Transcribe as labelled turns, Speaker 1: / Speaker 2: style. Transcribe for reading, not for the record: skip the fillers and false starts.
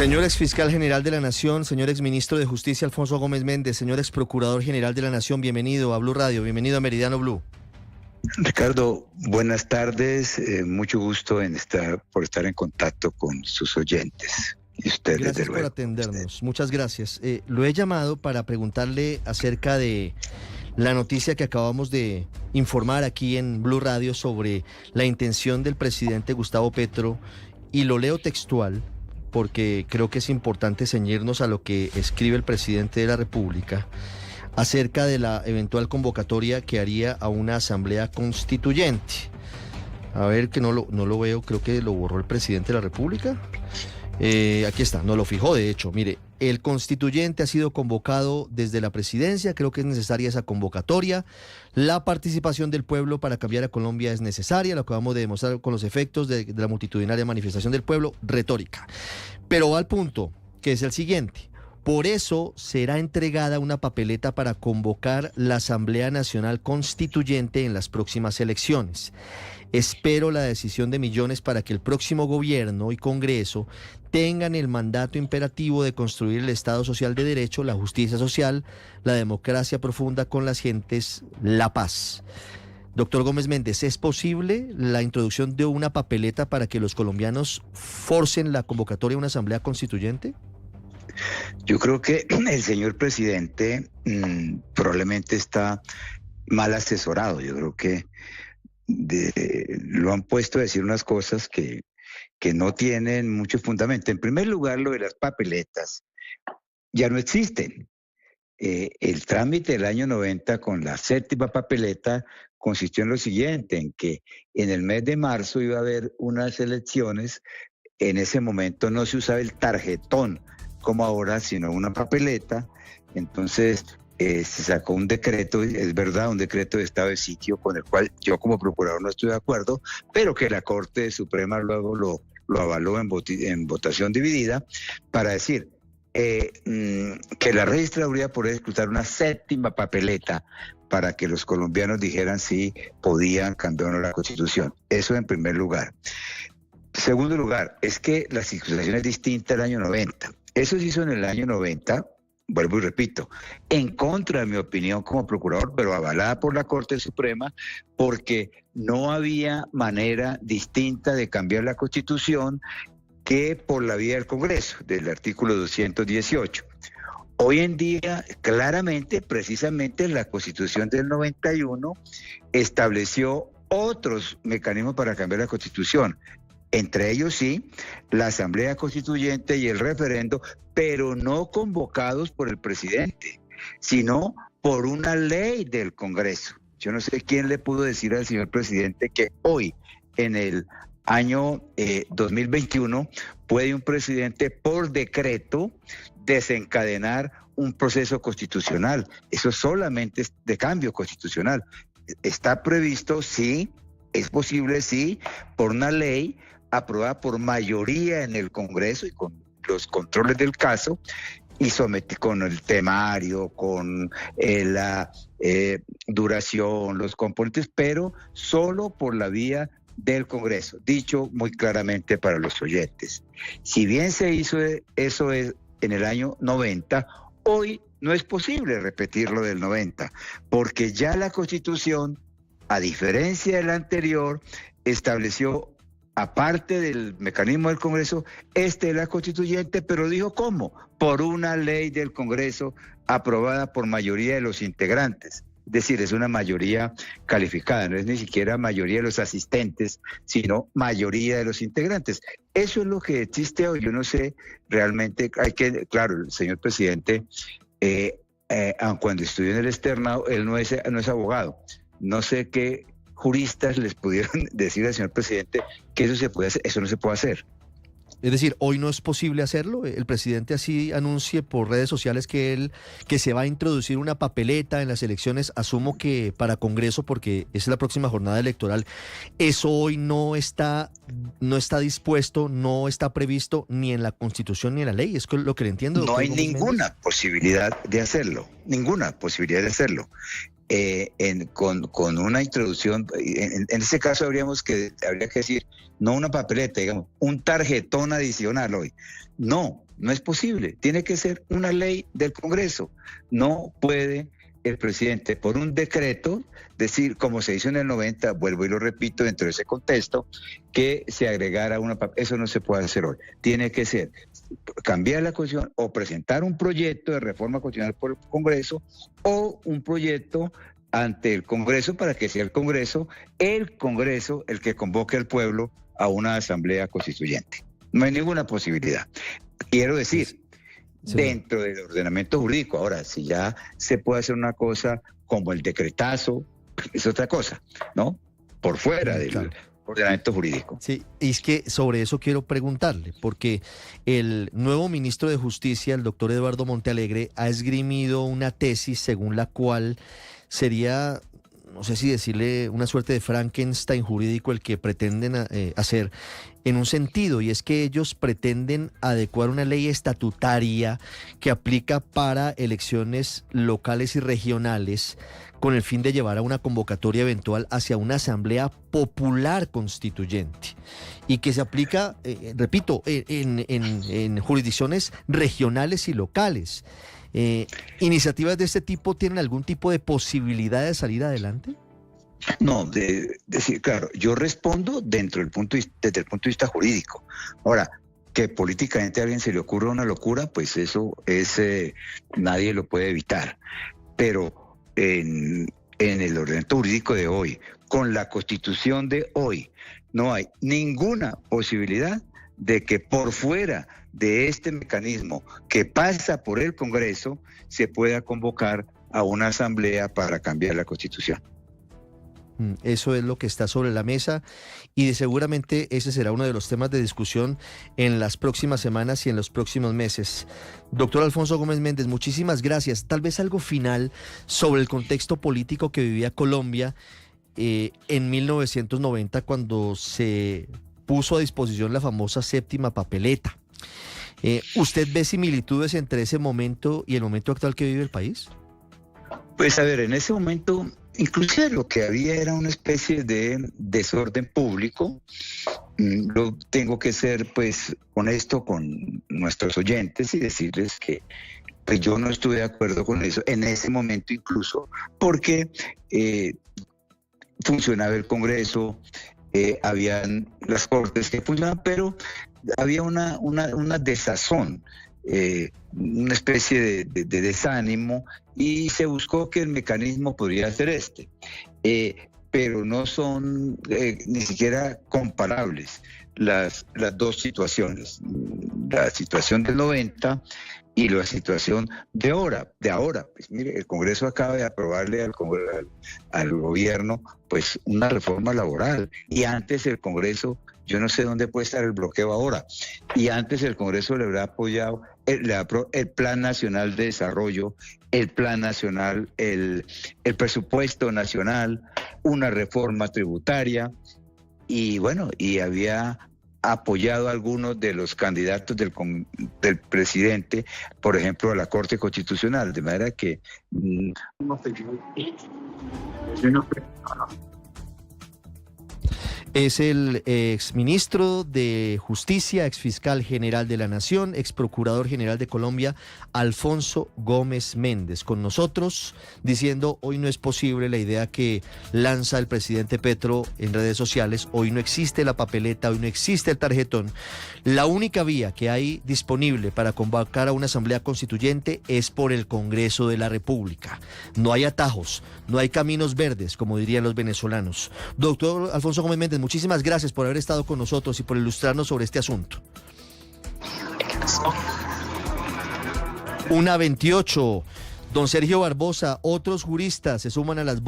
Speaker 1: Señor exfiscal general de la Nación, señor exministro de Justicia Alfonso Gómez Méndez, señor exprocurador general de la Nación, bienvenido a Blue Radio, bienvenido a Meridiano Blue.
Speaker 2: Ricardo, buenas tardes, mucho gusto por estar en contacto con sus oyentes. Y ustedes,
Speaker 1: gracias
Speaker 2: desde luego,
Speaker 1: por atendernos, muchas gracias. Lo he llamado para preguntarle acerca de la noticia que acabamos de informar aquí en Blue Radio sobre la intención del presidente Gustavo Petro, y lo leo textual, porque creo que es importante ceñirnos a lo que escribe el presidente de la República acerca de la eventual convocatoria que haría a una asamblea constituyente. A ver, que no lo veo, creo que lo borró el presidente de la República. Aquí está, no lo fijó, de hecho. Mire, el constituyente ha sido convocado desde la presidencia, creo que es necesaria esa convocatoria. La participación del pueblo para cambiar a Colombia es necesaria, lo acabamos de demostrar con los efectos de la multitudinaria manifestación del pueblo, retórica. Pero va al punto, que es el siguiente. Por eso será entregada una papeleta para convocar la Asamblea Nacional Constituyente en las próximas elecciones. Espero la decisión de millones para que el próximo gobierno y Congreso tengan el mandato imperativo de construir el Estado Social de Derecho, la justicia social, la democracia profunda con las gentes, la paz. Doctor Gómez Méndez, ¿es posible la introducción de una papeleta para que los colombianos forcen la convocatoria de una Asamblea Constituyente?
Speaker 2: Yo creo que el señor presidente probablemente está mal asesorado. Yo creo que lo han puesto a decir unas cosas que no tienen mucho fundamento. En primer lugar, lo de las papeletas ya no existen. El trámite del año 90 con la séptima papeleta consistió en lo siguiente, en que en el mes de marzo iba a haber unas elecciones. En ese momento no se usaba el tarjetón como ahora, sino una papeleta. Entonces se sacó un decreto, es verdad, un decreto de estado de sitio con el cual yo como procurador no estoy de acuerdo, pero que la Corte Suprema luego lo avaló en votación dividida, para decir que la registraduría podría escrutar una séptima papeleta para que los colombianos dijeran si podían cambiar o no la Constitución. Eso en primer lugar. Segundo lugar, es que la situación es distinta al año 90. Eso se hizo en el año 90, vuelvo y repito, en contra de mi opinión como procurador, pero avalada por la Corte Suprema, porque no había manera distinta de cambiar la Constitución que por la vía del Congreso, del artículo 218. Hoy en día, claramente, precisamente la Constitución del 91 estableció otros mecanismos para cambiar la Constitución. Entre ellos sí, la Asamblea Constituyente y el referendo, pero no convocados por el presidente, sino por una ley del Congreso. Yo no sé quién le pudo decir al señor presidente que hoy, en el año 2021, puede un presidente por decreto desencadenar un proceso constitucional. Eso solamente es de cambio constitucional. Está previsto, sí, es posible, sí, por una ley aprobada por mayoría en el Congreso y con los controles del caso, y con el temario, con la duración, los componentes, pero solo por la vía del Congreso, dicho muy claramente para los oyentes. Si bien se hizo eso en el año 90, hoy no es posible repetir lo del 90, porque ya la Constitución, a diferencia de la anterior, estableció, aparte del mecanismo del Congreso, la constituyente, pero dijo cómo, por una ley del Congreso aprobada por mayoría de los integrantes. Es decir, es una mayoría calificada, no es ni siquiera mayoría de los asistentes, sino mayoría de los integrantes. Eso es lo que existe hoy. Yo no sé, realmente claro, el señor presidente, aun cuando estudió en el externado, él no es abogado. No sé qué juristas les pudieron decir al señor presidente que eso no se puede hacer.
Speaker 1: Es decir, hoy no es posible hacerlo. El presidente así anuncie por redes sociales que se va a introducir una papeleta en las elecciones, asumo que para Congreso, porque es la próxima jornada electoral. Eso hoy no está dispuesto, no está previsto ni en la Constitución ni en la ley. Es lo que le entiendo.
Speaker 2: No hay ninguna posibilidad de hacerlo, ninguna posibilidad de hacerlo. con una introducción, en este caso habría que decir, no una papeleta, digamos, un tarjetón adicional hoy. No, no es posible. Tiene que ser una ley del Congreso. No puede el presidente, por un decreto, decir, como se hizo en el 90, vuelvo y lo repito, dentro de ese contexto, que se agregara eso no se puede hacer hoy. Tiene que ser cambiar la Constitución o presentar un proyecto de reforma constitucional por el Congreso o un proyecto ante el Congreso para que sea el Congreso el que convoque al pueblo a una asamblea constituyente. No hay ninguna posibilidad. Quiero decir, sí, dentro del ordenamiento jurídico. Ahora, si ya se puede hacer una cosa como el decretazo, es otra cosa, ¿no? Por fuera del ordenamiento jurídico.
Speaker 1: Sí, y es que sobre eso quiero preguntarle, porque el nuevo ministro de Justicia, el doctor Eduardo Montealegre, ha esgrimido una tesis según la cual sería, no sé si decirle, una suerte de Frankenstein jurídico el que pretenden hacer en un sentido, y es que ellos pretenden adecuar una ley estatutaria que aplica para elecciones locales y regionales con el fin de llevar a una convocatoria eventual hacia una asamblea popular constituyente y que se aplica, repito, en jurisdicciones regionales y locales. ¿Iniciativas de este tipo tienen algún tipo de posibilidad de salir adelante?
Speaker 2: No, decir, claro, yo respondo desde el punto de vista jurídico. Ahora, que políticamente a alguien se le ocurra una locura, pues eso es nadie lo puede evitar. Pero en el ordenamiento jurídico de hoy, con la Constitución de hoy, no hay ninguna posibilidad de que por fuera de este mecanismo que pasa por el Congreso se pueda convocar a una asamblea para cambiar la Constitución.
Speaker 1: Eso es lo que está sobre la mesa y seguramente ese será uno de los temas de discusión en las próximas semanas y en los próximos meses. Doctor Alfonso Gómez Méndez, muchísimas gracias. Tal vez algo final sobre el contexto político que vivía Colombia en 1990 cuando se puso a disposición la famosa séptima papeleta. ¿Usted ve similitudes entre ese momento y el momento actual que vive el país?
Speaker 2: Pues a ver, en ese momento inclusive lo que había era una especie de desorden público. Yo tengo que ser pues honesto con nuestros oyentes y decirles que pues yo no estuve de acuerdo con eso en ese momento incluso porque funcionaba el Congreso, habían las Cortes que funcionaban, pero había una desazón, una especie de desánimo, y se buscó que el mecanismo podría ser pero no son ni siquiera comparables las dos situaciones, la situación del 90 y la situación de ahora. Pues mire, el Congreso acaba de aprobarle al gobierno pues una reforma laboral, y antes el Congreso, yo no sé dónde puede estar el bloqueo ahora, y antes el Congreso le habrá apoyado el Plan Nacional de Desarrollo, el Plan Nacional, el Presupuesto Nacional, una reforma tributaria, y bueno, y había apoyado a algunos de los candidatos del presidente, por ejemplo, a la Corte Constitucional, de manera que
Speaker 1: Es el exministro de Justicia, exfiscal general de la Nación, exprocurador general de Colombia, Alfonso Gómez Méndez, con nosotros diciendo hoy no es posible la idea que lanza el presidente Petro en redes sociales. Hoy no existe la papeleta, hoy no existe el tarjetón. La única vía que hay disponible para convocar a una asamblea constituyente es por el Congreso de la República. No hay atajos, no hay caminos verdes, como dirían los venezolanos. Doctor Alfonso Gómez Méndez, muchísimas gracias por haber estado con nosotros y por ilustrarnos sobre este asunto. 1:28. Don Sergio Barbosa, otros juristas se suman a las